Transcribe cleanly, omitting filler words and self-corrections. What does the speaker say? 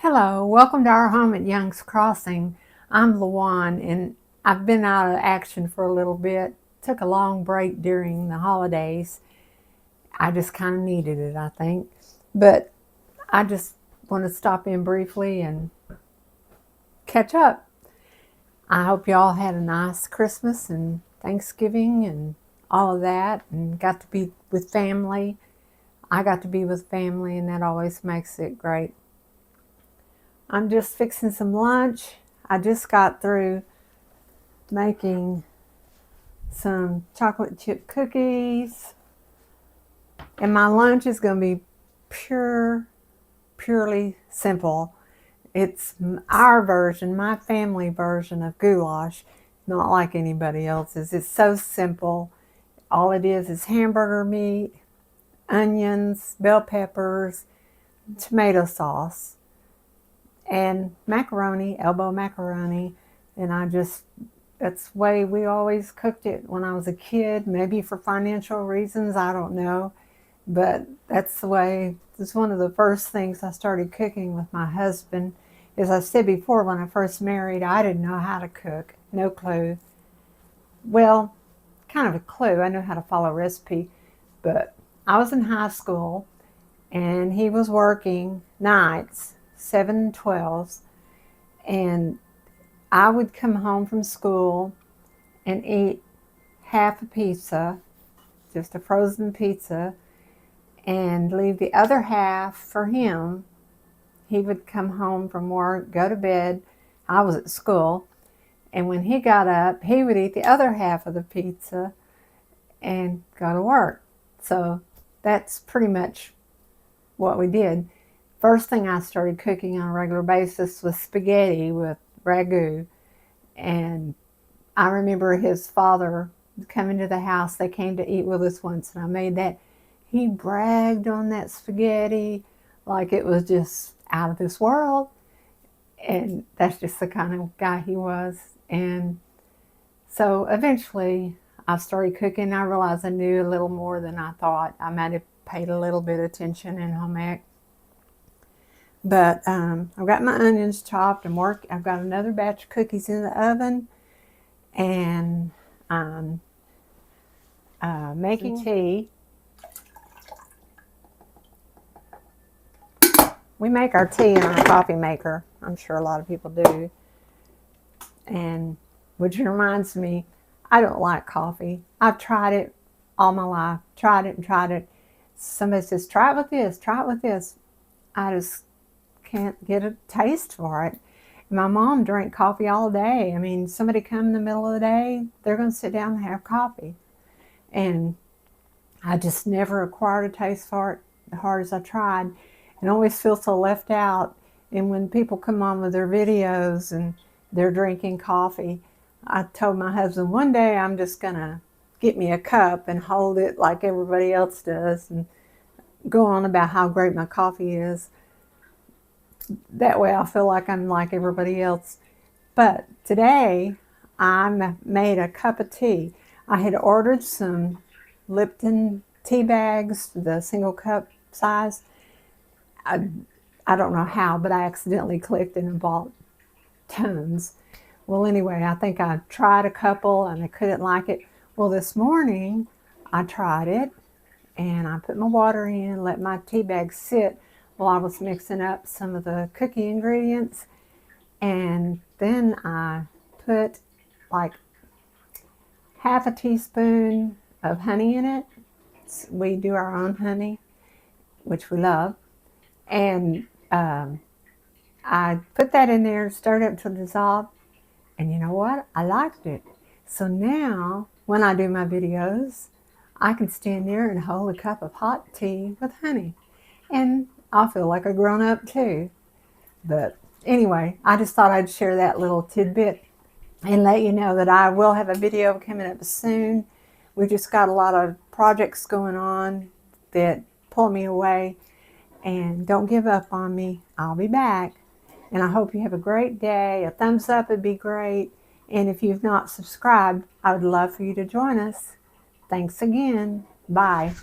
Hello, welcome to our home at Young's Crossing. I'm Lawan, and I've been out of action for a little bit. Took a long break during the holidays. I just kind of needed it, I think. But I just want to stop in briefly and catch up. I hope y'all had a nice Christmas and Thanksgiving and all of that, and got to be with family. I got to be with family, and that always makes it great. I'm just fixing some lunch. I just got through making some chocolate chip cookies. And my lunch is going to be purely simple. It's our version, my family version of goulash, not like anybody else's. It's so simple. All it is hamburger meat, onions, bell peppers, tomato sauce, and macaroni, elbow macaroni. And that's the way we always cooked it when I was a kid, maybe for financial reasons, I don't know. But that's the way, it's one of the first things I started cooking with my husband. As I said before, when I first married, I didn't know how to cook, no clue. Well, kind of a clue, I know how to follow a recipe, but I was in high school and he was working nights, 7-12s, and I would come home from school and eat half a pizza, just a frozen pizza, and leave the other half for him. He would come home from work, go to bed. I was at school, and when he got up, he would eat the other half of the pizza and go to work. So that's pretty much what we did. First thing I started cooking on a regular basis was spaghetti with ragu. And I remember his father coming to the house. They came to eat with us once, and I made that. He bragged on that spaghetti like it was just out of this world. And that's just the kind of guy he was. And so eventually I started cooking. I realized I knew a little more than I thought. I might have paid a little bit of attention in home ec. But I've got my onions chopped and I've got another batch of cookies in the oven, and I'm making tea. We make our tea in our coffee maker. I'm sure a lot of people do. And which reminds me, I don't like coffee. I've tried it all my life. Tried it and tried it. Somebody says, try it with this, try it with this. I just can't get a taste for it. My mom drank coffee all day. I mean, somebody come in the middle of the day, they're going to sit down and have coffee. And I just never acquired a taste for it, as hard as I tried, and always feel so left out. And when people come on with their videos and they're drinking coffee, I told my husband one day I'm just going to get me a cup and hold it like everybody else does and go on about how great my coffee is. That way I feel like I'm like everybody else. But today I made a cup of tea. I had ordered some Lipton tea bags, the single cup size. I don't know how, but I accidentally clicked and bought tons. Well, anyway, I think I tried a couple and I couldn't like it. Well, this morning I tried it and I put my water in, let my tea bag sit while I was mixing up some of the cookie ingredients. And then I put like half a teaspoon of honey in it. We do our own honey, which we love. And I put that in there, stirred it to dissolve. And you know what? I liked it. So now when I do my videos, I can stand there and hold a cup of hot tea with honey. And I'll feel like a grown-up too. But anyway, I just thought I'd share that little tidbit and let you know that I will have a video coming up soon. We've just got a lot of projects going on that pull me away. And don't give up on me. I'll be back. And I hope you have a great day. A thumbs up would be great. And if you've not subscribed, I would love for you to join us. Thanks again. Bye.